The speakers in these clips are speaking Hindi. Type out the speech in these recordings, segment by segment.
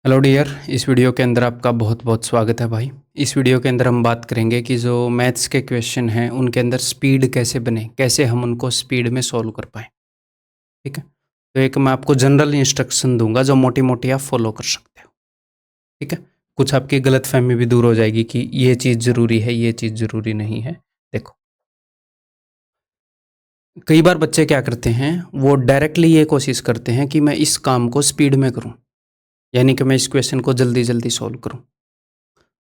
हेलो डियर, इस वीडियो के अंदर आपका बहुत बहुत स्वागत है भाई। इस वीडियो के अंदर हम बात करेंगे कि जो मैथ्स के क्वेश्चन हैं उनके अंदर स्पीड कैसे बने, कैसे हम उनको स्पीड में सॉल्व कर पाएँ। ठीक है, तो एक मैं आपको जनरल इंस्ट्रक्शन दूंगा जो मोटी मोटी आप फॉलो कर सकते हो। ठीक है, कुछ आपकी गलतफहमी भी दूर हो जाएगी कि ये चीज़ ज़रूरी है, ये चीज़ ज़रूरी नहीं है। देखो, कई बार बच्चे क्या करते हैं, वो डायरेक्टली ये कोशिश करते हैं कि मैं इस काम को स्पीड में करूँ, यानी कि मैं इस क्वेश्चन को जल्दी जल्दी सॉल्व करूँ।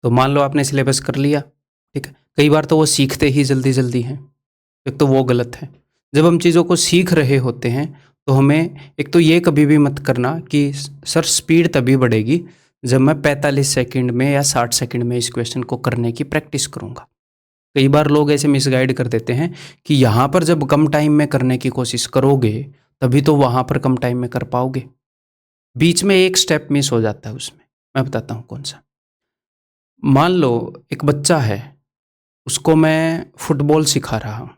तो मान लो आपने सिलेबस कर लिया, ठीक है। कई बार तो वो सीखते ही जल्दी जल्दी हैं, एक तो वो गलत है। जब हम चीज़ों को सीख रहे होते हैं तो हमें एक तो ये कभी भी मत करना कि सर स्पीड तभी बढ़ेगी जब मैं 45 सेकंड में या 60 सेकंड में इस क्वेश्चन को करने की प्रैक्टिस करूँगा। कई बार लोग ऐसे मिसगाइड कर देते हैं कि यहाँ पर जब कम टाइम में करने की कोशिश करोगे तभी तो वहाँ पर कम टाइम में कर पाओगे। बीच में एक स्टेप मिस हो जाता है उसमें, मैं बताता हूँ कौन सा। मान लो एक बच्चा है, उसको मैं फुटबॉल सिखा रहा हूँ,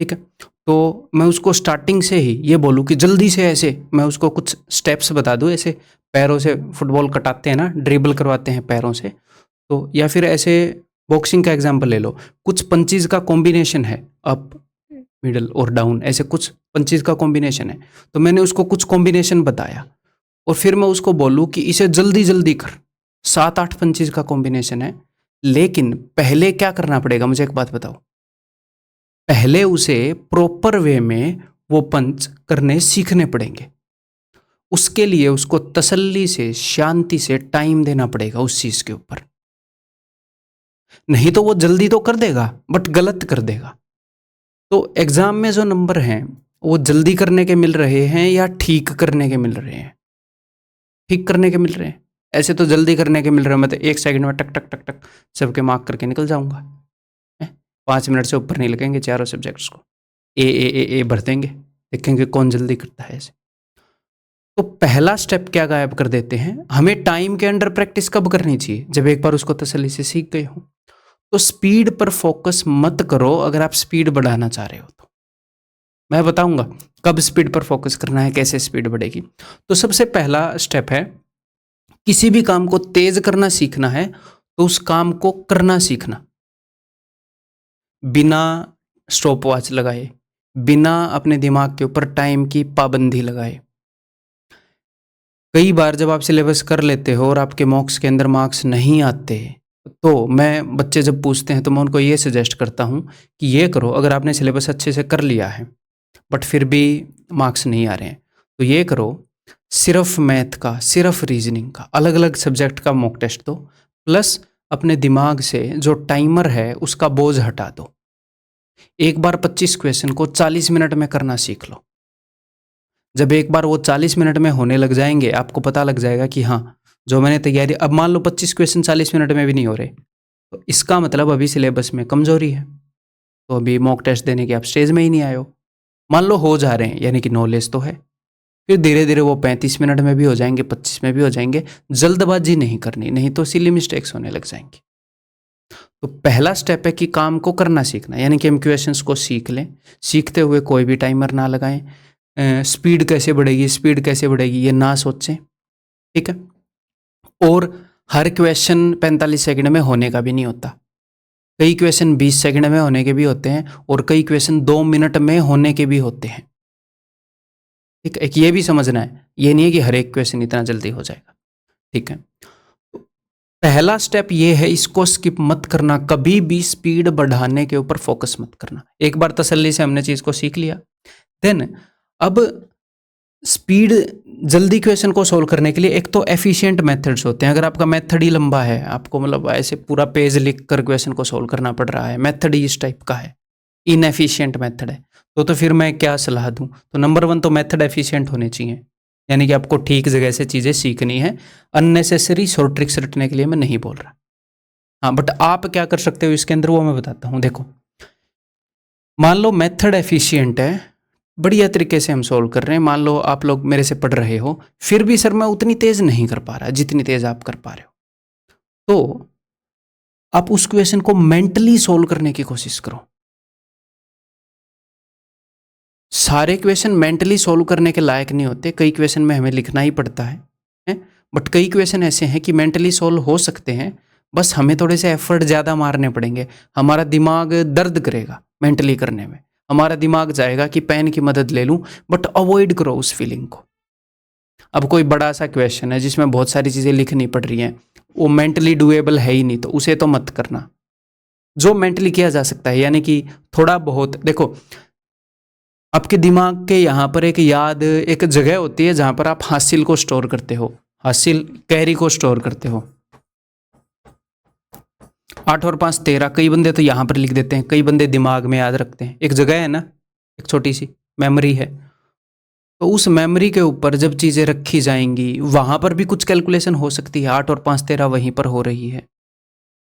ठीक है। तो मैं उसको स्टार्टिंग से ही ये बोलूँ कि जल्दी से ऐसे मैं उसको कुछ स्टेप्स बता दूँ, ऐसे पैरों से फुटबॉल कटाते हैं ना, ड्रिबल करवाते हैं पैरों से, तो या फिर ऐसे बॉक्सिंग का एग्जांपल ले लो, कुछ पंचेज़ का कॉम्बिनेशन है, अप, मिडल और डाउन, ऐसे कुछ पंचेज़ का कॉम्बिनेशन है। तो मैंने उसको कुछ कॉम्बिनेशन बताया और फिर मैं उसको बोलूँ कि इसे जल्दी जल्दी कर, 7-8 पंचेज़ का कॉम्बिनेशन है, लेकिन पहले क्या करना पड़ेगा, मुझे एक बात बताओ। पहले उसे प्रॉपर वे में वो पंच करने सीखने पड़ेंगे। उसके लिए उसको तसल्ली से, शांति से टाइम देना पड़ेगा उस चीज के ऊपर। नहीं तो वो जल्दी तो कर देगा बट गलत कर देगा। तो एग्जाम में जो नंबर हैं वो जल्दी करने के मिल रहे हैं या ठीक करने के मिल रहे हैं? ठीक करने के मिल रहे हैं। ऐसे तो जल्दी करने के मिल रहे हैं, मैं तो 1 सेकंड में टक टक टक टक सबके मार्क करके निकल जाऊंगा। 5 मिनट से ऊपर नहीं लगेंगे चारों सब्जेक्ट्स को। ए भर देंगे, देखेंगे कौन जल्दी करता है ऐसे। तो पहला स्टेप क्या गायब कर देते हैं, हमें टाइम के अंडर प्रैक्टिस कब करनी चाहिए, जब एक बार उसको तसल्ली से सीख गए हो। तो स्पीड पर फोकस मत करो अगर आप स्पीड बढ़ाना चाह रहे हो तो। मैं बताऊंगा कब स्पीड पर फोकस करना है, कैसे स्पीड बढ़ेगी। तो सबसे पहला स्टेप है, किसी भी काम को तेज करना सीखना है तो उस काम को करना सीखना, बिना स्टॉप वॉच लगाए, बिना अपने दिमाग के ऊपर टाइम की पाबंदी लगाए। कई बार जब आप सिलेबस कर लेते हो और आपके मॉक्स के अंदर मार्क्स नहीं आते, तो मैं बच्चे जब पूछते हैं तो मैं उनको ये सजेस्ट करता हूँ कि ये करो, अगर आपने सिलेबस अच्छे से कर लिया है बट फिर भी मार्क्स नहीं आ रहे हैं तो ये करो, सिर्फ मैथ का, सिर्फ रीजनिंग का, अलग अलग सब्जेक्ट का मॉक टेस्ट दो, प्लस अपने दिमाग से जो टाइमर है उसका बोझ हटा दो। एक बार 25 क्वेश्चन को 40 मिनट में करना सीख लो। जब एक बार वो 40 मिनट में होने लग जाएंगे, आपको पता लग जाएगा कि हाँ, जो मैंने तैयारी, अब मान लो 25 क्वेश्चन 40 मिनट में भी नहीं हो रहे, तो इसका मतलब अभी सिलेबस में कमजोरी है, तो अभी मॉक टेस्ट देने के आप स्टेज में ही नहीं आए हो। मान लो हो जा रहे हैं, यानी कि नॉलेज तो है, फिर धीरे धीरे वो 35 मिनट में भी हो जाएंगे, 25 में भी हो जाएंगे। जल्दबाजी नहीं करनी, नहीं तो सिली मिस्टेक्स होने लग जाएंगी। तो पहला स्टेप है कि काम को करना सीखना, यानी कि हम क्वेश्चंस को सीख लें, सीखते हुए कोई भी टाइमर ना लगाएं। स्पीड कैसे बढ़ेगी, स्पीड कैसे बढ़ेगी ये ना सोचें, ठीक है। और हर क्वेश्चन 45 सेकंड में होने का भी नहीं होता, कई क्वेश्चन 20 सेकंड में होने के भी होते हैं और कई क्वेश्चन 2 मिनट में होने के भी होते हैं। ठीक है, एक ये भी समझना है, ये नहीं है कि हर एक क्वेश्चन इतना जल्दी हो जाएगा। ठीक है, पहला स्टेप ये है, इसको स्किप मत करना, कभी भी स्पीड बढ़ाने के ऊपर फोकस मत करना। एक बार तसल्ली से हमने चीज को सीख लिया, देन अब स्पीड, जल्दी क्वेश्चन को सोल्व करने के लिए एक तो एफिशिएंट मेथड्स होते हैं। अगर आपका मेथड ही लंबा है, आपको मतलब ऐसे पूरा पेज लिख कर क्वेश्चन को सोल्व करना पड़ रहा है, मेथड ही इस टाइप का है, इनएफिशिएंट मेथड है, तो फिर मैं क्या सलाह दूं। तो नंबर 1 तो मेथड एफिशिएंट होने चाहिए, यानी कि आपको ठीक जगह से चीज़ें सीखनी है। अननेसेसरी शॉर्ट ट्रिक्स रटने के लिए मैं नहीं बोल रहा। हाँ, बट आप क्या कर सकते हो इसके अंदर वो मैं बताता हूँ। देखो, मान लो मेथड एफिशिएंट है, बढ़िया तरीके से हम सोल्व कर रहे हैं, मान लो आप लोग मेरे से पढ़ रहे हो, फिर भी सर मैं उतनी तेज नहीं कर पा रहा जितनी तेज आप कर पा रहे हो, तो आप उस क्वेश्चन को मेंटली सोल्व करने की कोशिश करो। सारे क्वेश्चन मेंटली सोल्व करने के लायक नहीं होते, कई क्वेश्चन में हमें लिखना ही पड़ता है। बट कई क्वेश्चन ऐसे हैं कि मेंटली सोल्व हो सकते हैं, बस हमें थोड़े से एफर्ट ज़्यादा मारने पड़ेंगे। हमारा दिमाग दर्द करेगा मेंटली करने में, हमारा दिमाग जाएगा कि पेन की मदद ले लूँ, बट अवॉइड करो उस फीलिंग को। अब कोई बड़ा सा क्वेश्चन है जिसमें बहुत सारी चीज़ें लिखनी पड़ रही हैं, वो मेंटली डुएबल है ही नहीं, तो उसे तो मत करना। जो मेंटली किया जा सकता है, यानी कि थोड़ा बहुत देखो, आपके दिमाग के यहाँ पर एक याद, एक जगह होती है जहाँ पर आप हासिल को स्टोर करते हो, हासिल कैरी को स्टोर करते हो। 8 और 5 13, कई बंदे तो यहाँ पर लिख देते हैं, कई बंदे दिमाग में याद रखते हैं। एक जगह है ना, एक छोटी सी मेमोरी है, तो उस मेमोरी के ऊपर जब चीज़ें रखी जाएंगी वहाँ पर भी कुछ कैलकुलेशन हो सकती है। 8 और 5 13 वहीं पर हो रही है,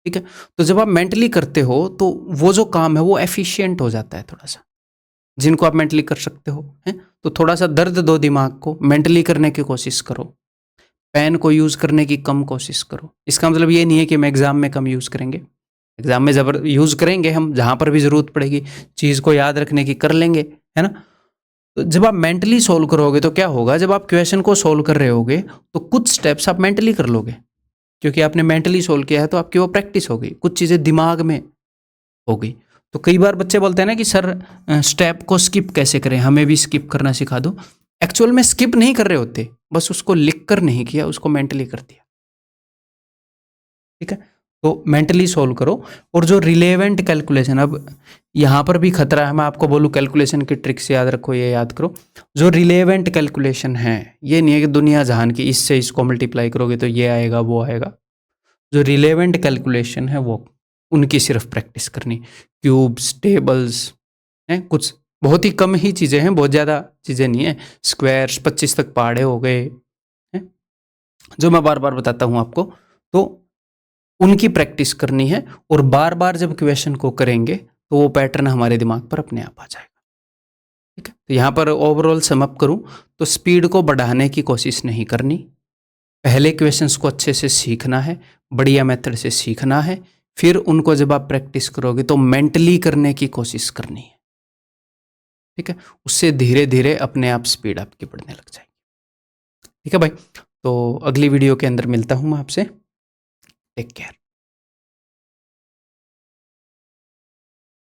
ठीक है। तो जब आप मेंटली करते हो तो वो जो काम है वो एफिशिएंट हो जाता है थोड़ा सा, जिनको आप मेंटली कर सकते हो, हैं। तो थोड़ा सा दर्द दो दिमाग को, मेंटली करने की कोशिश करो, पेन को यूज़ करने की कम कोशिश करो। इसका मतलब ये नहीं है कि हम एग्ज़ाम में कम यूज़ करेंगे, एग्ज़ाम में ज़बर यूज़ करेंगे हम, जहाँ पर भी ज़रूरत पड़ेगी चीज़ को याद रखने की कर लेंगे, है ना। तो जब आप मेंटली सोल्व करोगे तो क्या होगा, जब आप क्वेश्चन को सोल्व कर रहे होगे तो कुछ स्टेप्स आप मेंटली कर लोगे, क्योंकि आपने मेंटली सोल्व किया है, तो आपकी वो प्रैक्टिस हो गई, कुछ चीज़ें दिमाग में हो गई। तो कई बार बच्चे बोलते हैं ना कि सर स्टेप को स्किप कैसे करें, हमें भी स्किप करना सिखा दो। एक्चुअल में स्किप नहीं कर रहे होते, बस उसको लिख कर नहीं किया, उसको मेंटली कर दिया, ठीक है। तो मेंटली सोल्व करो। और जो रिलेवेंट कैलकुलेशन, अब यहाँ पर भी खतरा है, मैं आपको बोलूँ कैलकुलेशन की ट्रिक्स याद रखो, ये याद करो, जो रिलेवेंट कैलकुलेशन है, ये नहीं है कि दुनिया जहान की इससे इसको मल्टीप्लाई करोगे तो ये आएगा वो आएगा। जो रिलेवेंट कैलकुलेशन है वो, उनकी सिर्फ प्रैक्टिस करनी। क्यूब्स, टेबल्स हैं, कुछ बहुत ही कम ही चीज़ें हैं, बहुत ज़्यादा चीज़ें नहीं है। स्क्वायर्स 25 तक पहाड़े हो गए हैं, जो मैं बार बार बताता हूँ आपको, तो उनकी प्रैक्टिस करनी है। और बार बार जब क्वेश्चन को करेंगे तो वो पैटर्न हमारे दिमाग पर अपने आप आ जाएगा, ठीक है। तो यहाँ पर ओवरऑल समअप करूँ तो स्पीड को बढ़ाने की कोशिश नहीं करनी, पहले क्वेश्चंस को अच्छे से सीखना है, बढ़िया मेथड से सीखना है, फिर उनको जब आप प्रैक्टिस करोगे तो मेंटली करने की कोशिश करनी है, ठीक है। उससे धीरे धीरे अपने आप स्पीड आपकी बढ़ने लग जाएगी, ठीक है भाई। तो अगली वीडियो के अंदर मिलता हूँ मैं आपसे, टेक केयर।